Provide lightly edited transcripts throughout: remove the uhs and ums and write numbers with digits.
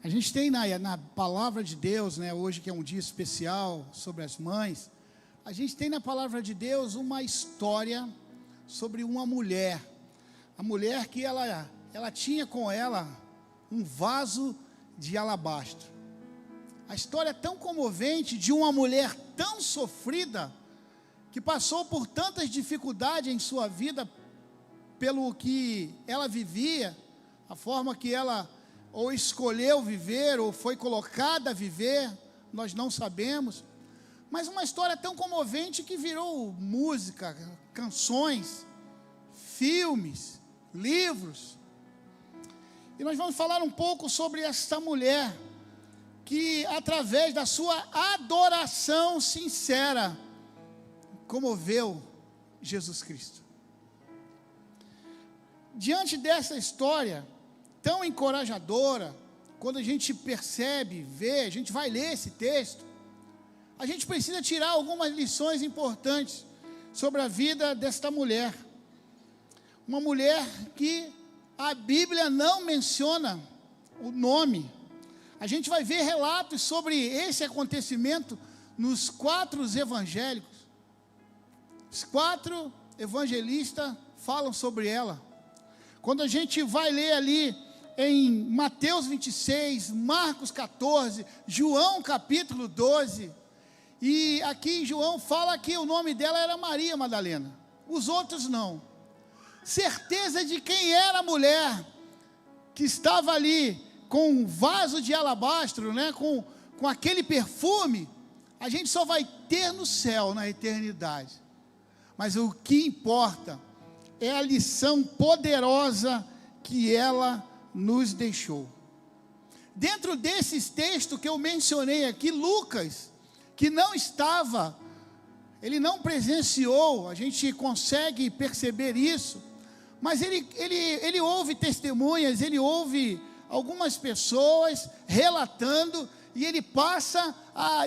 A gente tem na palavra de Deus, né, hoje que é um dia especial sobre as mães, a gente tem na palavra de Deus uma história sobre uma mulher. A mulher que ela tinha com ela um vaso de alabastro. A história é tão comovente de uma mulher tão sofrida, que passou por tantas dificuldades em sua vida, pelo que ela vivia, a forma que ela ou escolheu viver, ou foi colocada a viver, nós não sabemos, mas uma história tão comovente que virou música, canções, filmes, livros. E nós vamos falar um pouco sobre essa mulher, que através da sua adoração sincera, comoveu Jesus Cristo. Diante dessa história tão encorajadora, quando a gente percebe, vê, a gente vai ler esse texto, a gente precisa tirar algumas lições importantes sobre a vida desta mulher. Uma mulher que a Bíblia não menciona o nome. A gente vai ver relatos sobre esse acontecimento nos 4 evangélicos. Os 4 evangelistas falam sobre ela. Quando a gente vai ler ali em Mateus 26, Marcos 14, João capítulo 12, e aqui João fala que o nome dela era Maria Madalena, os outros não. Certeza de quem era a mulher que estava ali com um vaso de alabastro, né, com aquele perfume, a gente só vai ter no céu, na eternidade. Mas o que importa é a lição poderosa que ela nos deixou. Dentro desses textos que eu mencionei aqui, Lucas, que não estava, ele não presenciou, a gente consegue perceber isso, mas ele ouve testemunhas, ele ouve algumas pessoas relatando, e ele passa a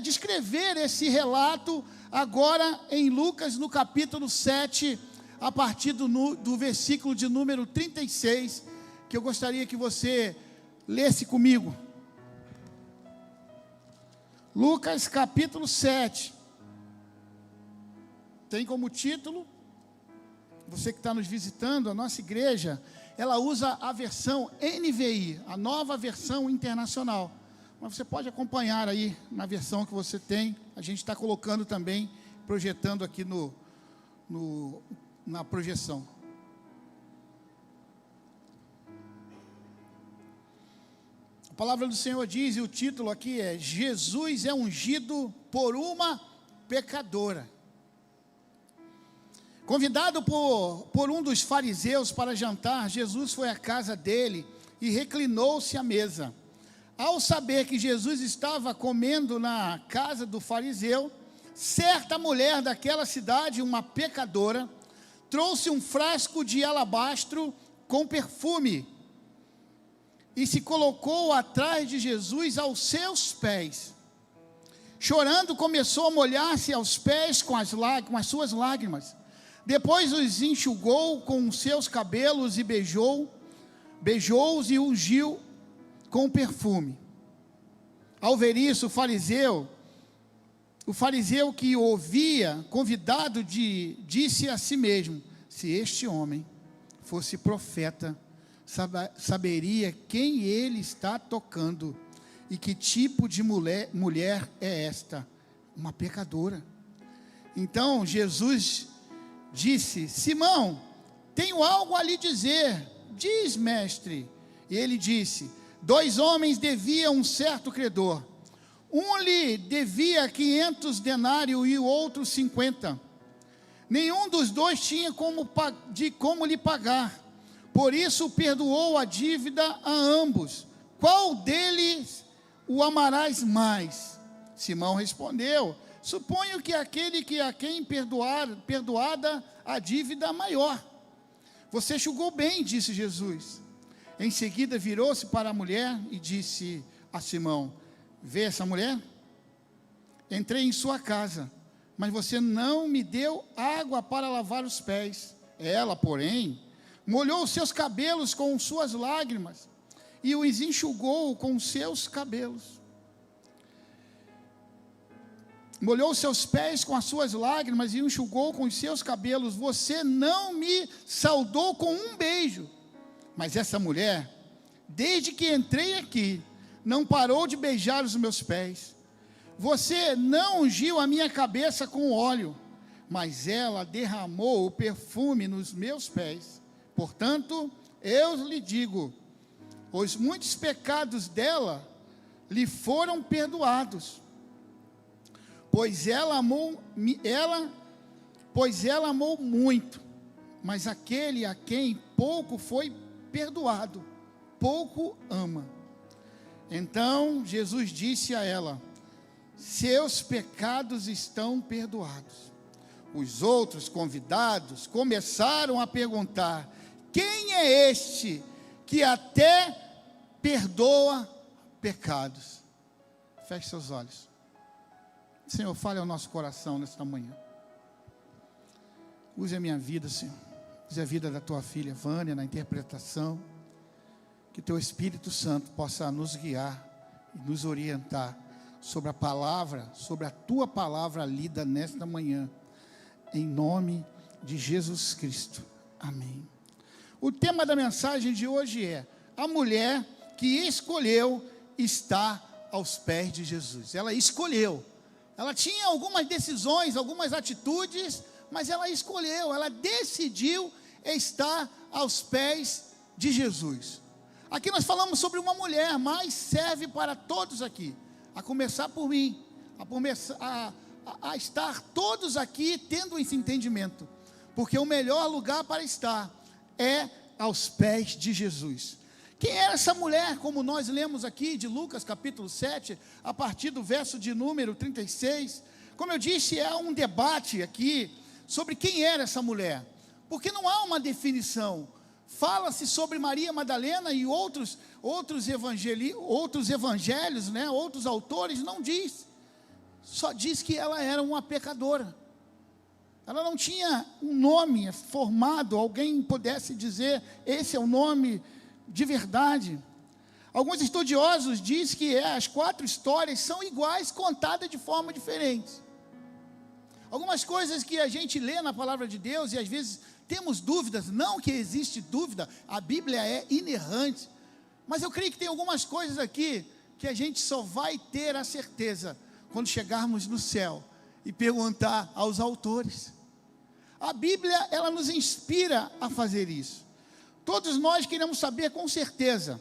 descrever esse relato agora em Lucas, no capítulo 7, a partir do versículo de número 36, que eu gostaria que você lesse comigo. Lucas capítulo 7, tem como título, você que está nos visitando, a nossa igreja, ela usa a versão NVI, a nova versão internacional, mas você pode acompanhar aí na versão que você tem, a gente está colocando também, projetando aqui na projeção. A palavra do Senhor diz, e o título aqui é: Jesus é ungido por uma pecadora. Convidado por um dos fariseus para jantar, Jesus foi à casa dele e reclinou-se à mesa. Ao saber que Jesus estava comendo na casa do fariseu, certa mulher daquela cidade, uma pecadora, trouxe um frasco de alabastro com perfume e se colocou atrás de Jesus aos seus pés. Chorando, começou a molhar-se aos pés com as suas lágrimas. Depois os enxugou com os seus cabelos e beijou-os e ungiu com perfume. Ao ver isso, o fariseu que o ouvia, convidado, disse a si mesmo: se este homem fosse profeta, saberia quem ele está tocando e que tipo de mulher é esta, uma pecadora. Então Jesus disse: Simão, tenho algo a lhe dizer. Diz, mestre. E ele disse: 2 homens deviam um certo credor. Um lhe devia 500 denários e o outro 50. Nenhum dos dois tinha como lhe pagar. Por isso perdoou a dívida a ambos. Qual deles o amarás mais? Simão respondeu: suponho que aquele que a quem perdoada a dívida maior. Você julgou bem, disse Jesus. Em seguida virou-se para a mulher e disse a Simão: vê essa mulher? Entrei em sua casa, mas você não me deu água para lavar os pés. Ela, porém, molhou os seus cabelos com suas lágrimas e os enxugou com seus cabelos. Molhou seus pés com as suas lágrimas e enxugou com os seus cabelos. Você não me saudou com um beijo. Mas essa mulher, desde que entrei aqui, não parou de beijar os meus pés. Você não ungiu a minha cabeça com óleo, mas ela derramou o perfume nos meus pés. Portanto, eu lhe digo, os muitos pecados dela lhe foram perdoados, pois ela amou muito, mas aquele a quem pouco foi perdoado, pouco ama. Então Jesus disse a ela: seus pecados estão perdoados. Os outros convidados começaram a perguntar: quem é este que até perdoa pecados? Feche seus olhos. Senhor, fale ao nosso coração nesta manhã. Use a minha vida, Senhor. Use a vida da tua filha Vânia na interpretação. Que teu Espírito Santo possa nos guiar e nos orientar sobre a palavra, sobre a tua palavra lida nesta manhã. Em nome de Jesus Cristo. Amém. O tema da mensagem de hoje é: a mulher que escolheu estar aos pés de Jesus. Ela escolheu. Ela tinha algumas decisões, algumas atitudes, mas ela escolheu, ela decidiu estar aos pés de Jesus. Aqui nós falamos sobre uma mulher, mas serve para todos aqui, a começar por mim, a estar todos aqui tendo esse entendimento, porque o melhor lugar para estar é aos pés de Jesus. Quem era essa mulher, como nós lemos aqui de Lucas capítulo 7, a partir do verso de número 36, como eu disse, é um debate aqui, sobre quem era essa mulher, porque não há uma definição. Fala-se sobre Maria Madalena e outros evangelhos, né, outros autores, não diz, só diz que ela era uma pecadora. Ela não tinha um nome formado, alguém pudesse dizer, esse é o nome de verdade. Alguns estudiosos dizem que as 4 histórias são iguais, contadas de forma diferente. Algumas coisas que a gente lê na palavra de Deus e às vezes temos dúvidas, não que existe dúvida, a Bíblia é inerrante, mas eu creio que tem algumas coisas aqui que a gente só vai ter a certeza quando chegarmos no céu e perguntar aos autores. A Bíblia, ela nos inspira a fazer isso. Todos nós queremos saber com certeza,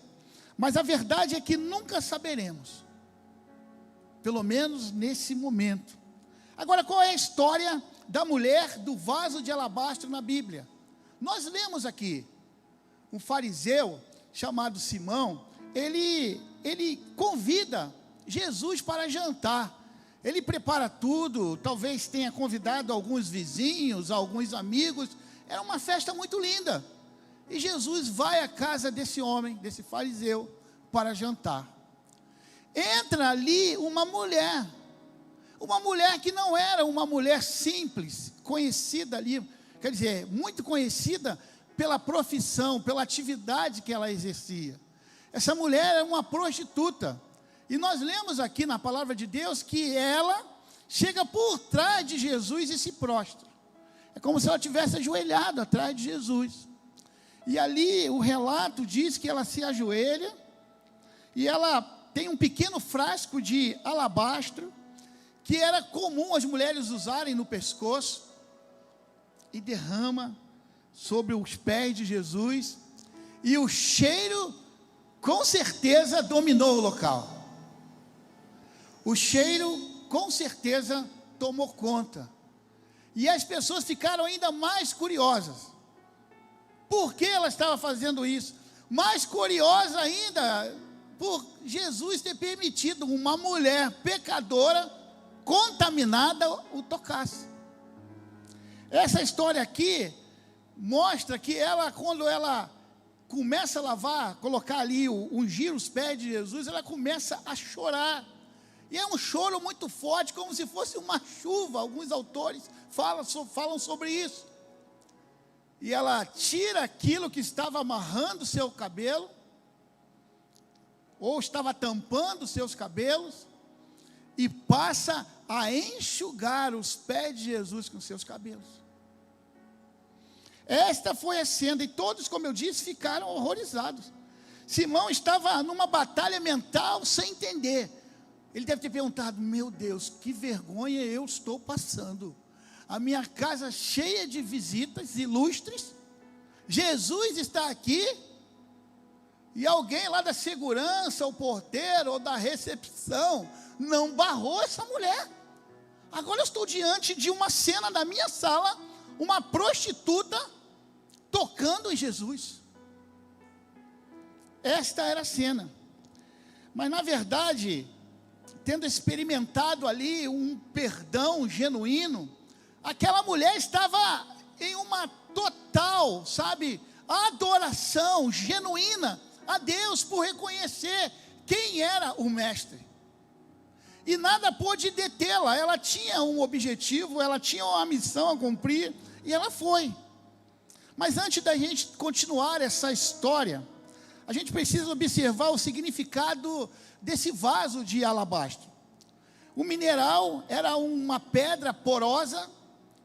mas a verdade é que nunca saberemos, pelo menos nesse momento. Agora, qual é a história da mulher do vaso de alabastro na Bíblia? Nós lemos aqui, um fariseu chamado Simão, ele convida Jesus para jantar. Ele prepara tudo, talvez tenha convidado alguns vizinhos, alguns amigos. Era uma festa muito linda. E Jesus vai à casa desse homem, desse fariseu, para jantar. Entra ali uma mulher que não era uma mulher simples, conhecida ali, quer dizer, muito conhecida pela profissão, pela atividade que ela exercia. Essa mulher é uma prostituta. E nós lemos aqui na palavra de Deus que ela chega por trás de Jesus e se prostra. É como se ela tivesse ajoelhado atrás de Jesus. E ali o relato diz que ela se ajoelha e ela tem um pequeno frasco de alabastro que era comum as mulheres usarem no pescoço e derrama sobre os pés de Jesus, e o cheiro com certeza dominou o local. O cheiro com certeza tomou conta. E as pessoas ficaram ainda mais curiosas. Por que ela estava fazendo isso? Mais curiosa ainda, por Jesus ter permitido uma mulher pecadora, contaminada, o tocasse. Essa história aqui mostra que ela, quando ela começa a lavar, colocar ali, ungir os pés de Jesus, ela começa a chorar. E é um choro muito forte, como se fosse uma chuva. Alguns autores falam sobre isso. E ela tira aquilo que estava amarrando seu cabelo, ou estava tampando os seus cabelos, e passa a enxugar os pés de Jesus com seus cabelos. Esta foi a cena, e todos, como eu disse, ficaram horrorizados. Simão estava numa batalha mental sem entender. Ele deve ter perguntado: meu Deus, que vergonha eu estou passando. A minha casa cheia de visitas ilustres, Jesus está aqui, e alguém lá da segurança, o porteiro ou da recepção, não barrou essa mulher. Agora eu estou diante de uma cena da minha sala, uma prostituta tocando em Jesus. Esta era a cena. Mas na verdade, tendo experimentado ali um perdão genuíno, aquela mulher estava em uma total, adoração genuína a Deus, por reconhecer quem era o mestre. E nada pôde detê-la. Ela tinha um objetivo, ela tinha uma missão a cumprir, e ela foi. Mas antes da gente continuar essa história, a gente precisa observar o significado desse vaso de alabastro. O mineral era uma pedra porosa,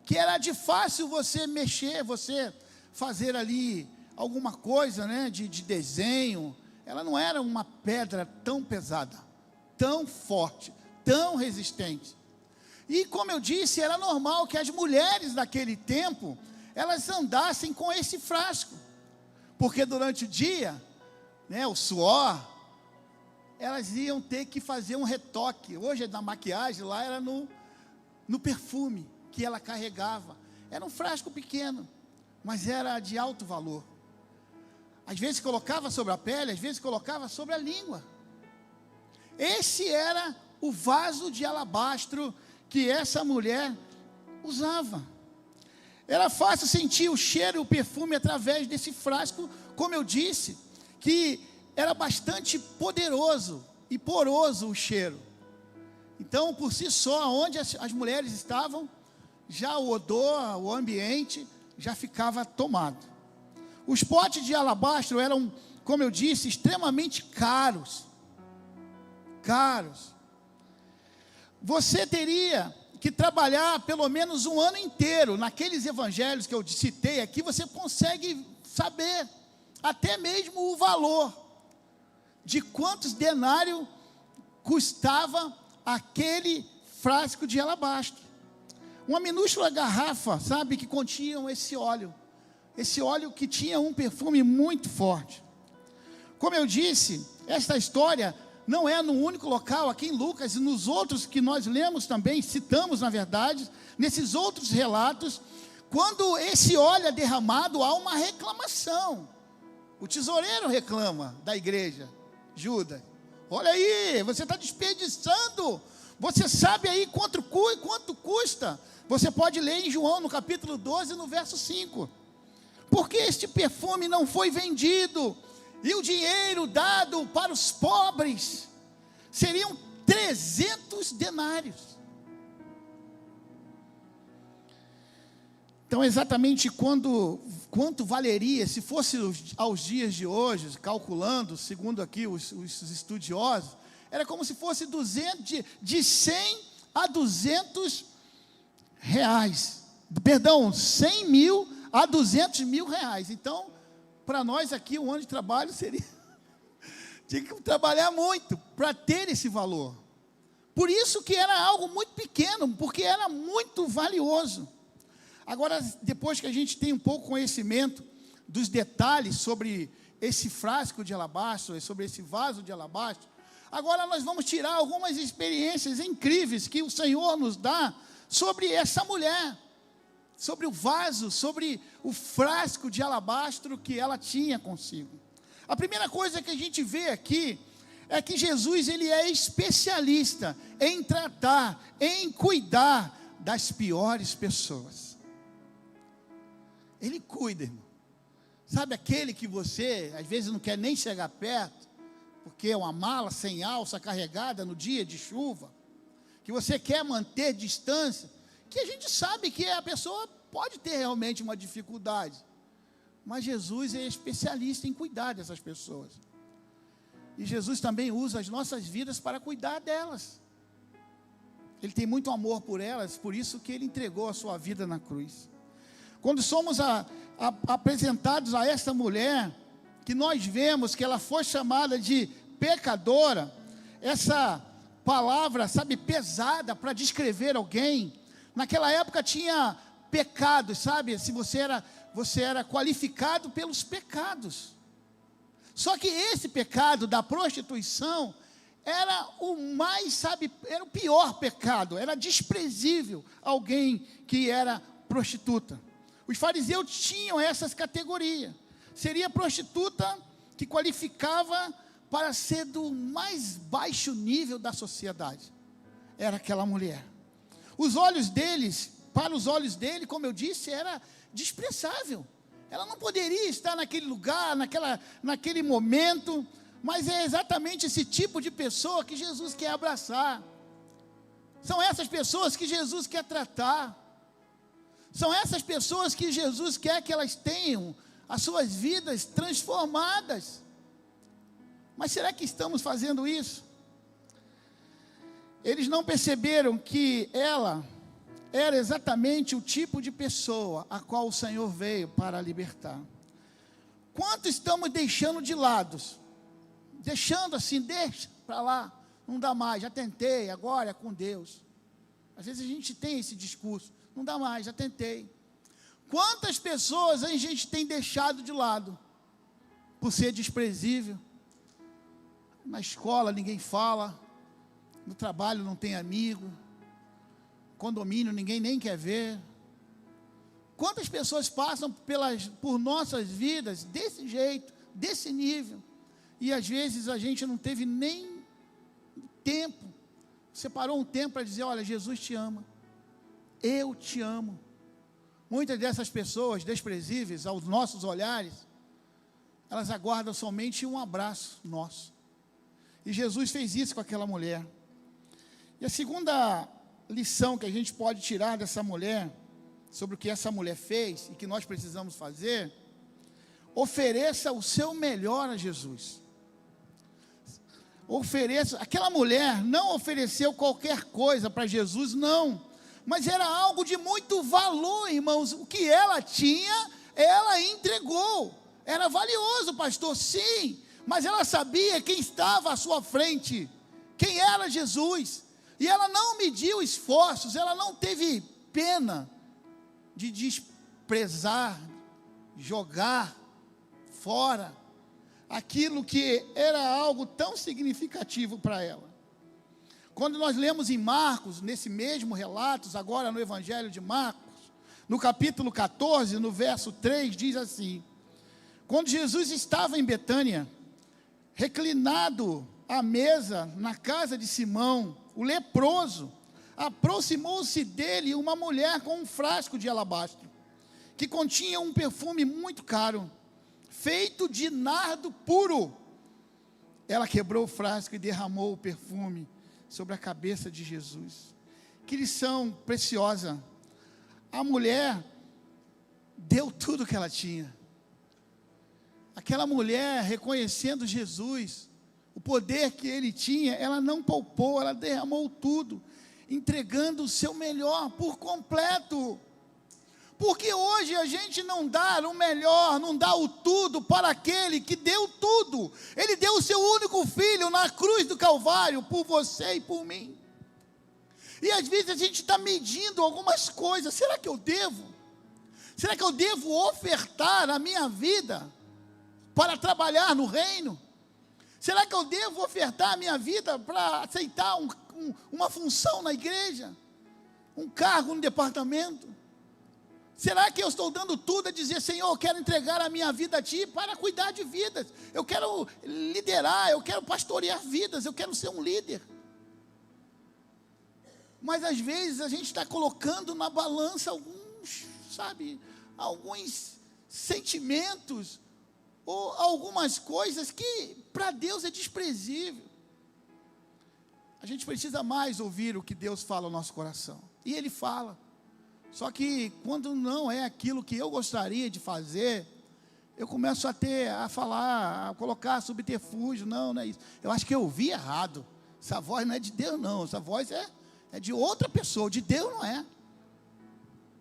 que era de fácil você mexer, você fazer ali alguma coisa, de desenho. Ela não era uma pedra tão pesada, tão forte, tão resistente. E como eu disse, era normal que as mulheres daquele tempo, elas andassem com esse frasco, porque durante o dia, o suor, elas iam ter que fazer um retoque. Hoje na maquiagem, lá era no perfume que ela carregava. Era um frasco pequeno, mas era de alto valor. Às vezes colocava sobre a pele, às vezes colocava sobre a língua. Esse era o vaso de alabastro que essa mulher usava. Era fácil sentir o cheiro e o perfume através desse frasco, como eu disse, que era bastante poderoso e poroso o cheiro. Então, por si só, onde as mulheres estavam, já o odor, o ambiente, já ficava tomado. Os potes de alabastro eram, como eu disse, extremamente caros. Você teria que trabalhar pelo menos um ano inteiro. Naqueles evangelhos que eu citei aqui, você consegue saber até mesmo o valor de quantos denários custava aquele frasco de alabastro. Uma minúscula garrafa, que continha esse óleo que tinha um perfume muito forte. Como eu disse, esta história não é no único local, aqui em Lucas, e nos outros que nós lemos também, citamos na verdade, nesses outros relatos, quando esse óleo é derramado, há uma reclamação. O tesoureiro reclama da igreja, Judas: olha aí, você está desperdiçando, você sabe aí quanto custa? Você pode ler em João, no capítulo 12, no verso 5. Porque este perfume não foi vendido, e o dinheiro dado para os pobres seriam 300 denários. Então, exatamente quanto valeria, se fosse aos dias de hoje, calculando, segundo aqui os estudiosos, era como se fosse de 100 a 200 reais. Perdão, 100 mil a 200 mil reais. Então, para nós aqui, um ano de trabalho seria... tinha que trabalhar muito para ter esse valor. Por isso que era algo muito pequeno, porque era muito valioso. Agora, depois que a gente tem um pouco conhecimento dos detalhes sobre esse frasco de alabastro, sobre esse vaso de alabastro, agora nós vamos tirar algumas experiências incríveis que o Senhor nos dá sobre essa mulher, sobre o vaso, sobre o frasco de alabastro que ela tinha consigo. A primeira coisa que a gente vê aqui é que Jesus, ele é especialista em tratar, em cuidar das piores pessoas. Ele cuida, irmão. Sabe aquele que você, às vezes, não quer nem chegar perto, porque é uma mala sem alça carregada no dia de chuva, que você quer manter distância, que a gente sabe que a pessoa pode ter realmente uma dificuldade, mas Jesus é especialista em cuidar dessas pessoas. E Jesus também usa as nossas vidas para cuidar delas. Ele tem muito amor por elas, por isso que Ele entregou a sua vida na cruz. Quando somos apresentados a esta mulher, que nós vemos que ela foi chamada de pecadora, essa palavra, sabe, pesada para descrever alguém. Naquela época tinha pecados, sabe, se você era qualificado pelos pecados. Só que esse pecado da prostituição era o mais, sabe, era o pior pecado, era desprezível alguém que era prostituta. Os fariseus tinham essas categorias. Seria prostituta que qualificava para ser do mais baixo nível da sociedade. Era aquela mulher. Os olhos deles, para os olhos dele, como eu disse, era desprezável. Ela não poderia estar naquele lugar, naquele momento, mas é exatamente esse tipo de pessoa que Jesus quer abraçar. São essas pessoas que Jesus quer tratar. São essas pessoas que Jesus quer que elas tenham as suas vidas transformadas. Mas será que estamos fazendo isso? Eles não perceberam que ela era exatamente o tipo de pessoa a qual o Senhor veio para libertar. Quanto estamos deixando de lado? Deixando assim, deixa para lá, não dá mais, já tentei, agora é com Deus. Às vezes a gente tem esse discurso, não dá mais, já tentei. Quantas pessoas a gente tem deixado de lado, por ser desprezível? Na escola ninguém fala, no trabalho não tem amigo, condomínio ninguém nem quer ver. Quantas pessoas passam por nossas vidas desse jeito, desse nível, e às vezes a gente não teve nem tempo, separou um tempo para dizer: olha, Jesus te ama, eu te amo. Muitas dessas pessoas desprezíveis aos nossos olhares, elas aguardam somente um abraço nosso. E Jesus fez isso com aquela mulher. E a segunda lição que a gente pode tirar dessa mulher, sobre o que essa mulher fez e que nós precisamos fazer: ofereça o seu melhor a Jesus. Ofereça. Aquela mulher não ofereceu qualquer coisa para Jesus, não, mas era algo de muito valor, irmãos. O que ela tinha, ela entregou. Era valioso, pastor, sim, mas ela sabia quem estava à sua frente, quem era Jesus, e ela não mediu esforços, ela não teve pena de desprezar, jogar fora aquilo que era algo tão significativo para ela. Quando nós lemos em Marcos, nesse mesmo relato, agora no Evangelho de Marcos, no capítulo 14, no verso 3, diz assim: quando Jesus estava em Betânia, reclinado à mesa na casa de Simão, o leproso, aproximou-se dele uma mulher com um frasco de alabastro, que continha um perfume muito caro, feito de nardo puro. Ela quebrou o frasco e derramou o perfume sobre a cabeça de Jesus. Que lição preciosa! A mulher deu tudo que ela tinha. Aquela mulher, reconhecendo Jesus, o poder que ele tinha, ela não poupou, ela derramou tudo, entregando o seu melhor por completo. Porque hoje a gente não dá o melhor, não dá o tudo para aquele que deu tudo. Ele deu o seu único filho na cruz do Calvário, por você e por mim. E às vezes a gente está medindo algumas coisas. Será que eu devo? Será que eu devo ofertar a minha vida para trabalhar no reino? Será que eu devo ofertar a minha vida para aceitar uma função na igreja? Um cargo no departamento? Será que eu estou dando tudo a dizer: Senhor, eu quero entregar a minha vida a Ti para cuidar de vidas, eu quero liderar, eu quero pastorear vidas, eu quero ser um líder? Mas às vezes a gente está colocando na balança alguns sentimentos, ou algumas coisas que para Deus é desprezível. A gente precisa mais ouvir o que Deus fala ao nosso coração, e Ele fala. Só que quando não é aquilo que eu gostaria de fazer, eu começo a falar, a colocar subterfúgio. Não é isso. Eu acho que eu ouvi errado. Essa voz não é de Deus, não. Essa voz é de outra pessoa, de Deus não é.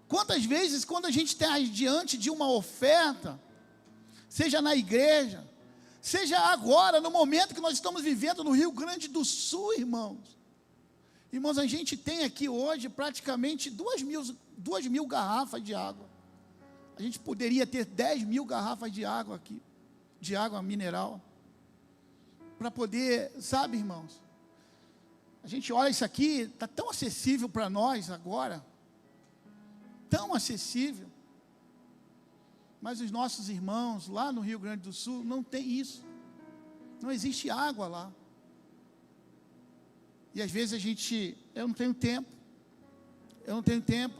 Quantas vezes, quando a gente está diante de uma oferta, seja na igreja, seja agora, no momento que nós estamos vivendo no Rio Grande do Sul, irmãos. Irmãos, a gente tem aqui hoje praticamente 2.000 garrafas de água. A gente poderia ter 10.000 garrafas de água aqui, de água mineral, para poder, sabe, irmãos, a gente olha isso aqui, está tão acessível para nós agora, tão acessível, mas os nossos irmãos lá no Rio Grande do Sul não tem isso, não existe água lá, e às vezes eu não tenho tempo,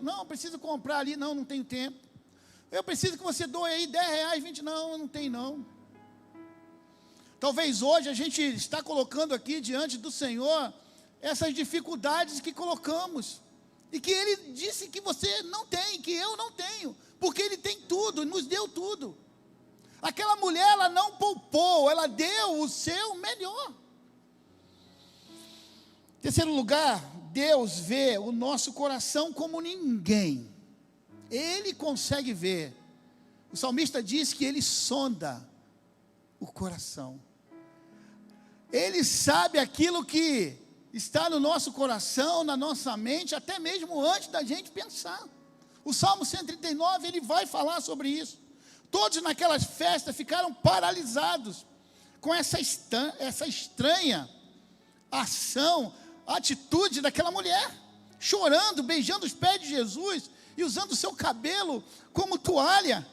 não, preciso comprar ali, não tenho tempo, eu preciso que você doe aí 10 reais, 20, não tem não. Talvez hoje a gente está colocando aqui diante do Senhor essas dificuldades que colocamos, e que Ele disse que você não tem, que eu não tenho, porque Ele tem tudo, nos deu tudo. Aquela mulher, ela não poupou, ela deu o seu melhor. Terceiro lugar, Deus vê o nosso coração como ninguém. Ele consegue ver. O salmista diz que Ele sonda o coração. Ele sabe aquilo que está no nosso coração, na nossa mente, até mesmo antes da gente pensar. O Salmo 139, ele vai falar sobre isso. Todos naquelas festas ficaram paralisados com essa estranha ação, atitude daquela mulher, chorando, beijando os pés de Jesus e usando o seu cabelo como toalha.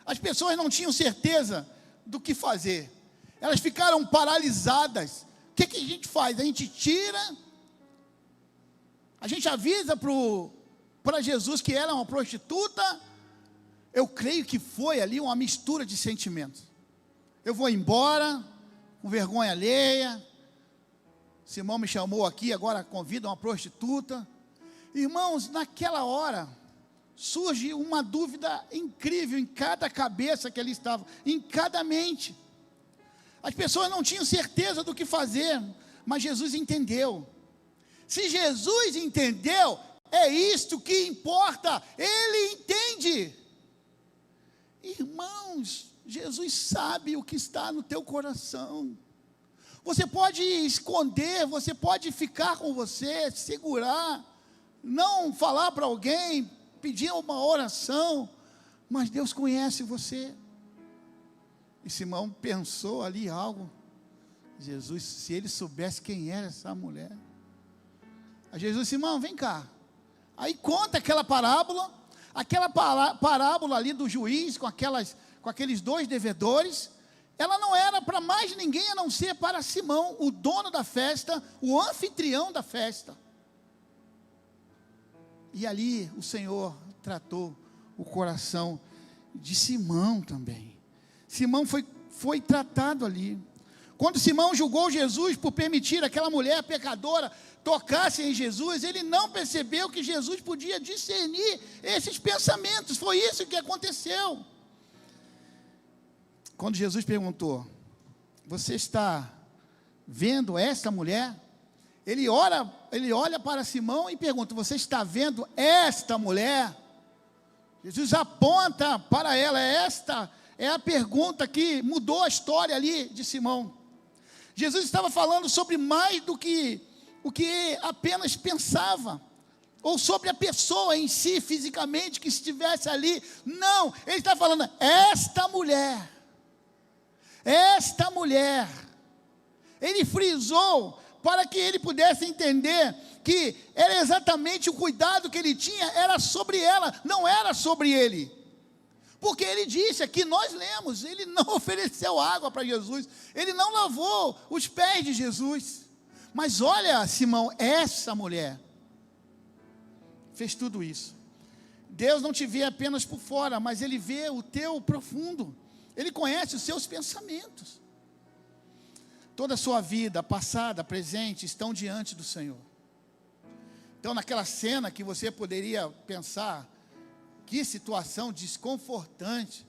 As pessoas não tinham certeza do que fazer, elas ficaram paralisadas. O que a gente faz? A gente tira, a gente avisa para Jesus que ela é uma prostituta. Eu creio que foi ali uma mistura de sentimentos. Eu vou embora, com vergonha alheia. Simão me chamou aqui, agora convida uma prostituta. Irmãos, naquela hora, surge uma dúvida incrível em cada cabeça que ali estava, em cada mente. As pessoas não tinham certeza do que fazer, mas Jesus entendeu. Se Jesus entendeu, é isto que importa, Ele entende. Irmãos, Jesus sabe o que está no teu coração. Você pode esconder, você pode ficar com você, segurar, não falar para alguém, pedir uma oração, mas Deus conhece você. E Simão pensou ali algo. Jesus, se ele soubesse quem era essa mulher. Aí Jesus, Simão, vem cá. Aí conta aquela parábola ali do juiz com aqueles 2 devedores. Ela não era para mais ninguém a não ser para Simão, o dono da festa, o anfitrião da festa. E ali o Senhor tratou o coração de Simão também. Simão foi tratado ali. Quando Simão julgou Jesus por permitir aquela mulher pecadora tocasse em Jesus, ele não percebeu que Jesus podia discernir esses pensamentos. Foi isso que aconteceu. Quando Jesus perguntou: você está vendo esta mulher? Ele olha para Simão e pergunta: você está vendo esta mulher? Jesus aponta para ela. Esta é a pergunta que mudou a história ali de Simão. Jesus estava falando sobre mais do que o que apenas pensava, ou sobre a pessoa em si, fisicamente, que estivesse ali. Não, ele está falando, esta mulher, ele frisou, para que ele pudesse entender, que era exatamente o cuidado que ele tinha, era sobre ela, não era sobre ele. Porque ele disse aqui, nós lemos, ele não ofereceu água para Jesus, ele não lavou os pés de Jesus. Mas olha, Simão, essa mulher fez tudo isso. Deus não te vê apenas por fora, mas Ele vê o teu profundo. Ele conhece os seus pensamentos. Toda a sua vida, passada, presente, estão diante do Senhor. Então, naquela cena que você poderia pensar, que situação desconfortante.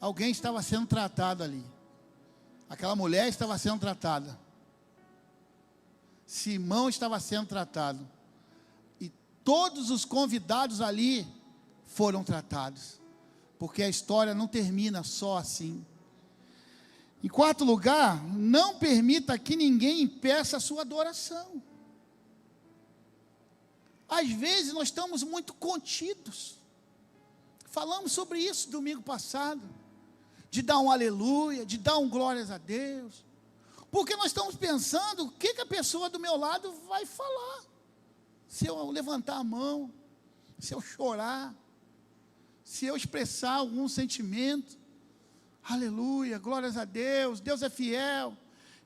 alguém estava sendo tratado ali. Aquela mulher estava sendo tratada. Simão estava sendo tratado. E todos os convidados ali foram tratados. Porque a história não termina só assim. Em quarto lugar, não permita que ninguém impeça a sua adoração. Às vezes nós estamos muito contidos. Falamos sobre isso domingo passado. De dar um aleluia, de dar um glórias a Deus. Porque nós estamos pensando o que a pessoa do meu lado vai falar. Se eu levantar a mão, se eu chorar, se eu expressar algum sentimento. Aleluia, glórias a Deus, Deus é fiel.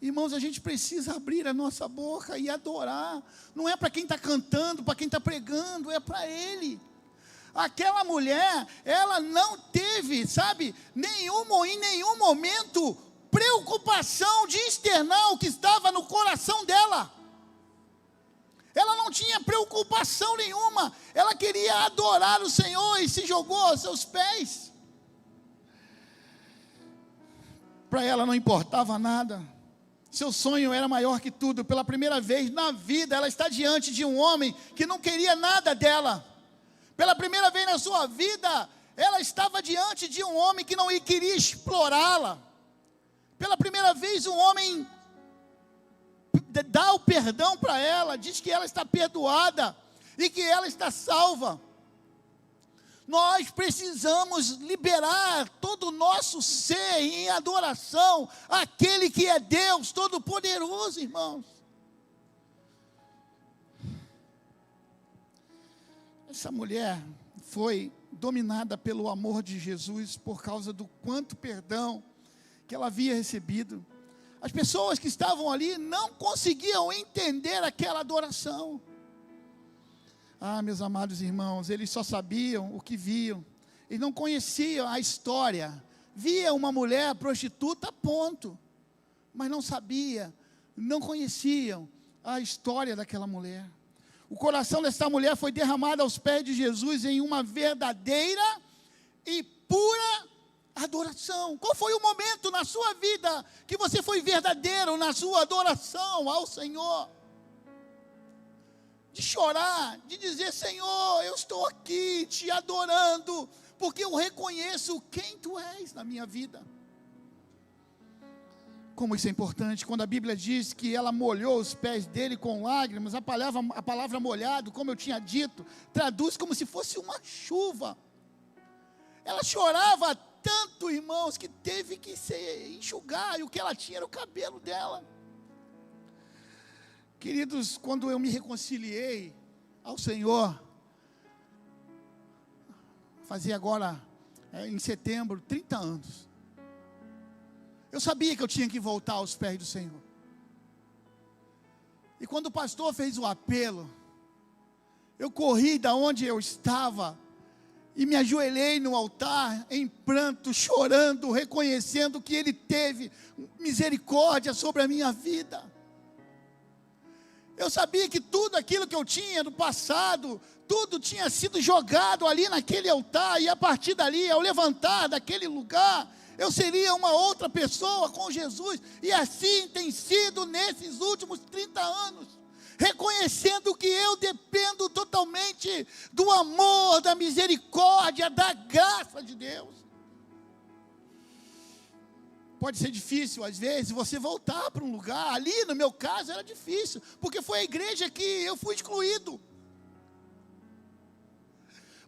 Irmãos, a gente precisa abrir a nossa boca e adorar. Não é para quem está cantando, para quem está pregando, é para Ele. Aquela mulher, ela não teve, sabe, em nenhum momento, preocupação de externar o que estava no coração dela. Ela não tinha preocupação nenhuma. Ela queria adorar o Senhor e se jogou aos seus pés. Para ela não importava nada. Seu sonho era maior que tudo. Pela primeira vez na vida, ela está diante de um homem que não queria nada dela. Pela primeira vez na sua vida, ela estava diante de um homem que não queria explorá-la. Pela primeira vez, um homem dá o perdão para ela, diz que ela está perdoada e que ela está salva. Nós precisamos liberar todo o nosso ser em adoração àquele que é Deus Todo-Poderoso, irmãos. Essa mulher foi dominada pelo amor de Jesus por causa do quanto perdão que ela havia recebido. As pessoas que estavam ali não conseguiam entender aquela adoração. Ah, meus amados irmãos, eles só sabiam o que viam. Eles não conheciam a história. Via uma mulher prostituta, ponto. Mas não sabia, não conheciam a história daquela mulher. O coração dessa mulher foi derramado aos pés de Jesus em uma verdadeira e pura adoração. Qual foi o momento na sua vida que você foi verdadeiro na sua adoração ao Senhor? De chorar, de dizer: Senhor, eu estou aqui te adorando, porque eu reconheço quem Tu és na minha vida. Como isso é importante, quando a Bíblia diz que ela molhou os pés dele com lágrimas, a palavra molhado, como eu tinha dito, traduz como se fosse uma chuva. Ela chorava tanto, irmãos, que teve que se enxugar, e o que ela tinha era o cabelo dela. Queridos, quando eu me reconciliei ao Senhor, fazia agora, em setembro, 30 anos. Eu sabia que eu tinha que voltar aos pés do Senhor. E quando o pastor fez o apelo, eu corri da onde eu estava e me ajoelhei no altar, em pranto, chorando, reconhecendo que Ele teve misericórdia sobre a minha vida. Eu sabia que tudo aquilo que eu tinha no passado, tudo tinha sido jogado ali naquele altar, e a partir dali, ao levantar daquele lugar, eu seria uma outra pessoa com Jesus. E assim tem sido nesses últimos 30 anos, reconhecendo que eu dependo totalmente do amor, da misericórdia, da graça de Deus. Pode ser difícil, às vezes, você voltar para um lugar. Ali, no meu caso, era difícil, porque foi a igreja que eu fui excluído.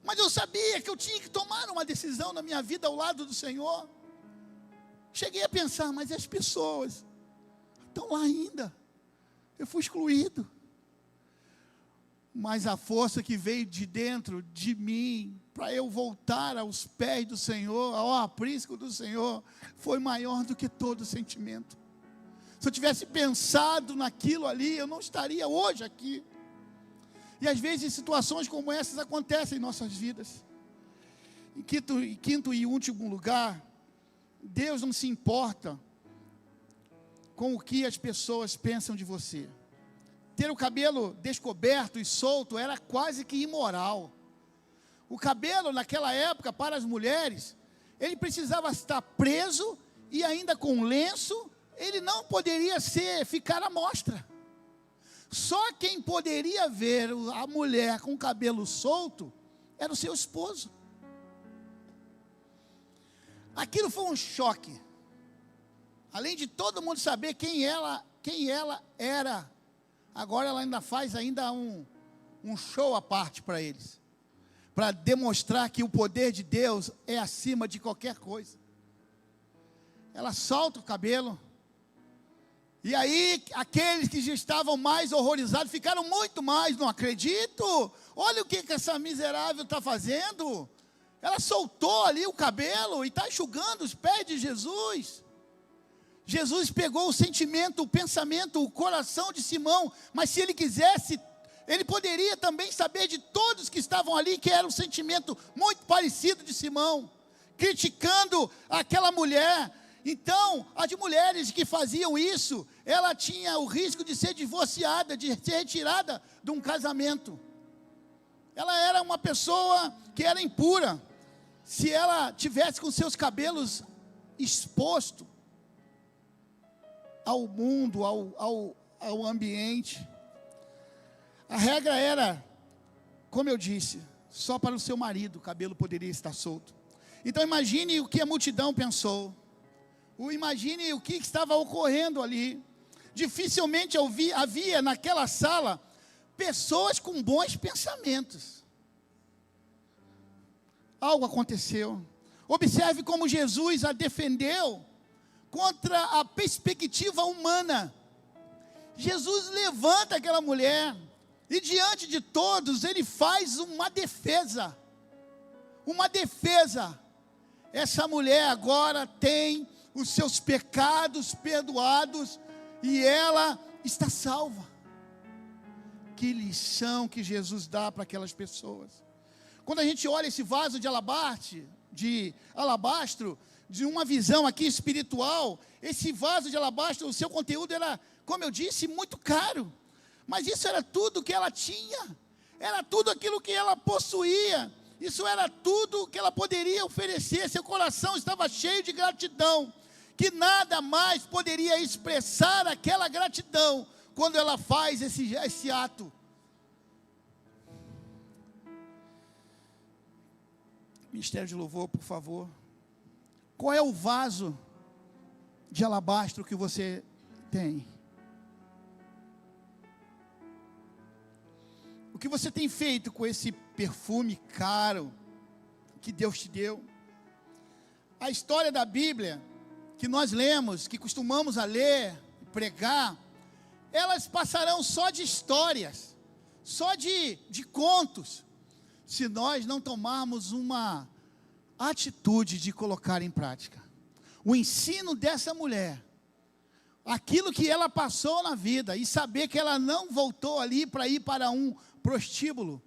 Mas eu sabia que eu tinha que tomar uma decisão na minha vida ao lado do Senhor. Cheguei a pensar: mas as pessoas estão lá ainda. Eu fui excluído. Mas a força que veio de dentro de mim, para eu voltar aos pés do Senhor, ao aprisco do Senhor, foi maior do que todo sentimento. Se eu tivesse pensado naquilo ali, eu não estaria hoje aqui. E às vezes situações como essas acontecem em nossas vidas. Em quinto e último lugar, Deus não se importa com o que as pessoas pensam de você. Ter o cabelo descoberto e solto era quase que imoral. O cabelo naquela época para as mulheres ele precisava estar preso e ainda com lenço, ele não poderia ficar à mostra. Só quem poderia ver a mulher com o cabelo solto era o seu esposo. Aquilo foi um choque. Além de todo mundo saber quem ela era, agora ela ainda faz um show à parte para eles, para demonstrar que o poder de Deus é acima de qualquer coisa. Ela solta o cabelo, e aí aqueles que já estavam mais horrorizados ficaram muito mais, não acredito, olha o que essa miserável está fazendo. Ela soltou ali o cabelo e está enxugando os pés de Jesus. Jesus pegou o sentimento, o pensamento, o coração de Simão, mas se ele quisesse, ele poderia também saber de todos que estavam ali, que era um sentimento muito parecido de Simão, criticando aquela mulher. Então, as mulheres que faziam isso, ela tinha o risco de ser divorciada, de ser retirada de um casamento. Ela era uma pessoa que era impura, se ela tivesse com seus cabelos expostos ao mundo, ao ambiente. A regra era, como eu disse, só para o seu marido o cabelo poderia estar solto. Então imagine o que a multidão pensou. Imagine o que estava ocorrendo ali. Dificilmente havia naquela sala pessoas com bons pensamentos. Algo aconteceu. Observe como Jesus a defendeu contra a perspectiva humana. Jesus levanta aquela mulher e diante de todos ele faz uma defesa. Uma defesa. Essa mulher agora tem os seus pecados perdoados e ela está salva. Que lição que Jesus dá para aquelas pessoas. Quando a gente olha esse vaso de alabastro, de uma visão aqui espiritual, esse vaso de alabastro, o seu conteúdo era, como eu disse, muito caro, mas isso era tudo que ela tinha, era tudo aquilo que ela possuía, isso era tudo que ela poderia oferecer. Seu coração estava cheio de gratidão, que nada mais poderia expressar aquela gratidão, quando ela faz esse ato. Ministério de Louvor, por favor. Qual é o vaso de alabastro que você tem? O que você tem feito com esse perfume caro que Deus te deu? A história da Bíblia, que nós lemos, que costumamos a ler, pregar, elas passarão só de histórias, só de contos, se nós não tomarmos uma atitude de colocar em prática. O ensino dessa mulher, aquilo que ela passou na vida, e saber que ela não voltou ali para ir para um prostíbulo,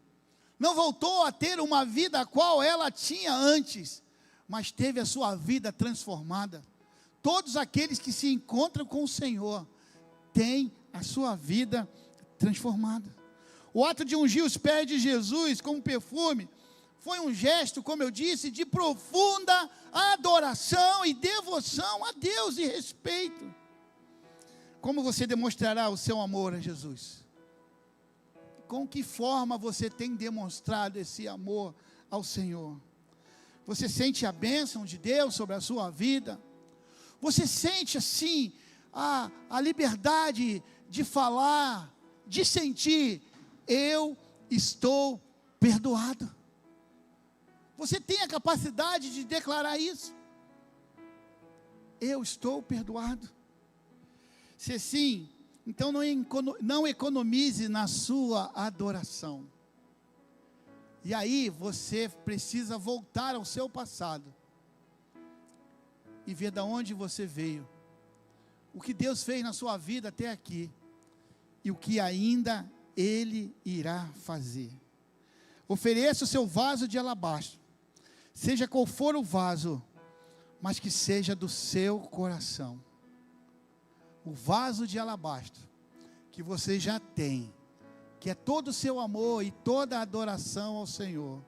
não voltou a ter uma vida a qual ela tinha antes, mas teve a sua vida transformada. Todos aqueles que se encontram com o Senhor, têm a sua vida transformada. O ato de ungir os pés de Jesus com perfume, foi um gesto, como eu disse, de profunda adoração e devoção a Deus e respeito. Como você demonstrará o seu amor a Jesus? Com que forma você tem demonstrado esse amor ao Senhor? Você sente a bênção de Deus sobre a sua vida? Você sente assim a liberdade de falar, de sentir, eu estou perdoado? Você tem a capacidade de declarar isso? Eu estou perdoado. Se sim, então não economize na sua adoração. E aí você precisa voltar ao seu passado e ver de onde você veio, o que Deus fez na sua vida até aqui e o que ainda Ele irá fazer. Ofereça o seu vaso de alabastro, seja qual for o vaso, mas que seja do seu coração. O vaso de alabastro que você já tem, que é todo o seu amor e toda a adoração ao Senhor,